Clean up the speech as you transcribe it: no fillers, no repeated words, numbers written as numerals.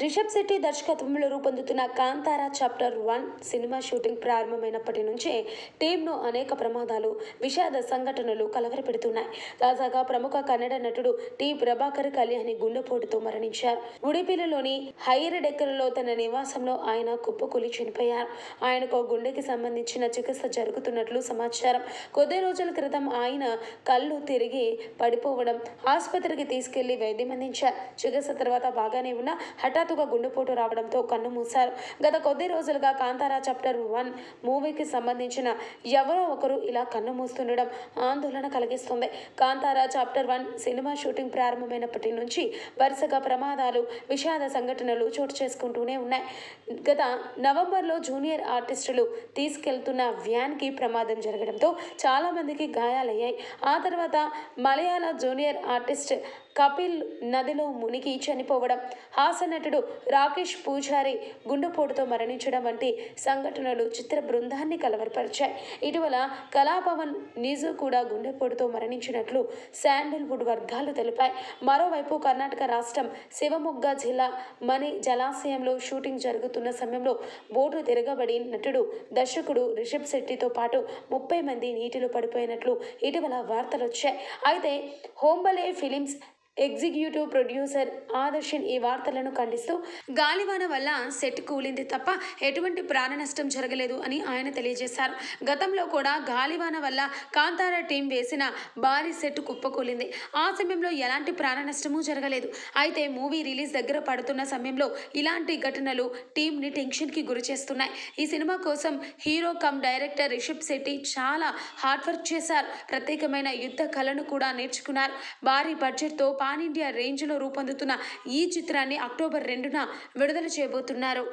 రిషబ్ శెట్టి దర్శకత్వంలో రూపొందుతున్న Kantara chapter 1 cinema shooting ప్రారంభమైనప్పటి నుంచే టీంను అనేక ప్రమాదాలు, విషాద సంఘటనలు కలవరపెడుతున్నాయి. తాజాగా ప్రముఖ కన్నడ నటుడు టి. ప్రభాకర్ కళ్యాణి గుండెపోటుతో మరణించారు. ఉడిపిలోని హైర్ డెక్కర్లో తన నివాసంలో ఆయన కుప్పకూలి చనిపోయారు. ఆయనకు గుండెకి సంబంధించిన చికిత్స జరుగుతున్నట్లు సమాచారం. కొద్ది రోజుల క్రితం ఆయన కళ్ళు తిరిగి పడిపోవడం ఆసుపత్రికి తీసుకెళ్లి వైద్యం అందించారు. చికిత్స తర్వాత బాగానే ఉన్న హఠాత్తుగా గుండెపోటు రావడంతో కన్ను మూశారు. గత కొద్ది రోజులుగా కాంతారా చాప్టర్ 1 మూవీకి సంబంధించిన ఎవరో ఒకరు ఇలా కన్ను మూస్తుండడం ఆందోళన కలిగిస్తుంది. కాంతారా చాప్టర్ 1 సినిమా షూటింగ్ ప్రారంభమైనప్పటి నుంచి వరుసగా ప్రమాదాలు, విషాద సంఘటనలు చోటు చేసుకుంటూనే ఉన్నాయి. గత నవంబర్లో జూనియర్ ఆర్టిస్టులు తీసుకెళ్తున్న వ్యాన్కి ప్రమాదం జరగడంతో చాలా మందికి గాయాలయ్యాయి. ఆ తర్వాత మలయాళ జూనియర్ ఆర్టిస్ట్ కపిల్ నదిలో మునిగి చనిపోవడం, హాస్య నటుడు రాకేష్ పూజారి గుండెపోటుతో మరణించడం వంటి సంఘటనలు చిత్ర బృందాన్ని కలవరపరిచాయి. ఇటీవల కళాభవన్ నిజు కూడా గుండెపోటుతో మరణించినట్లు శాండల్వుడ్ వర్గాలు తెలిపాయి. మరోవైపు కర్ణాటక రాష్ట్రం శివమొగ్గ జిల్లా మణి జలాశయంలో షూటింగ్ జరుగుతున్న సమయంలో బోటు తిరగబడి నటుడు, దర్శకుడు రిషబ్ శెట్టితో పాటు 30 మంది నీటిలో పడిపోయినట్లు ఇటీవల వార్తలొచ్చాయి. అయితే హోంబలే ఫిలిమ్స్ ఎగ్జిక్యూటివ్ ప్రొడ్యూసర్ ఆదర్శన్ ఈ వార్తలను ఖండిస్తూ గాలివాన వల్ల సెట్ కూలింది తప్ప ఎటువంటి ప్రాణ నష్టం జరగలేదు అని ఆయన తెలియజేశారు. గతంలో కూడా గాలివాన వల్ల కాంతారా టీం వేసిన భారీ సెట్ కుప్పకూలింది. ఆ సమయంలో ఎలాంటి ప్రాణ నష్టమూ జరగలేదు. అయితే మూవీ రిలీజ్ దగ్గర పడుతున్న సమయంలో ఇలాంటి ఘటనలు టీంని టెన్షన్కి గురి చేస్తున్నాయి. ఈ సినిమా కోసం hero come director Rishab Shetty చాలా హార్డ్ వర్క్ చేశారు. ప్రత్యేకమైన యుద్ధ కళను కూడా నేర్చుకున్నారు. భారీ బడ్జెట్తో పాన్ ఇండియా రేంజ్లో రూపొందుతున్న ఈ చిత్రాన్ని అక్టోబర్ 2న విడుదల చేయబోతున్నారు.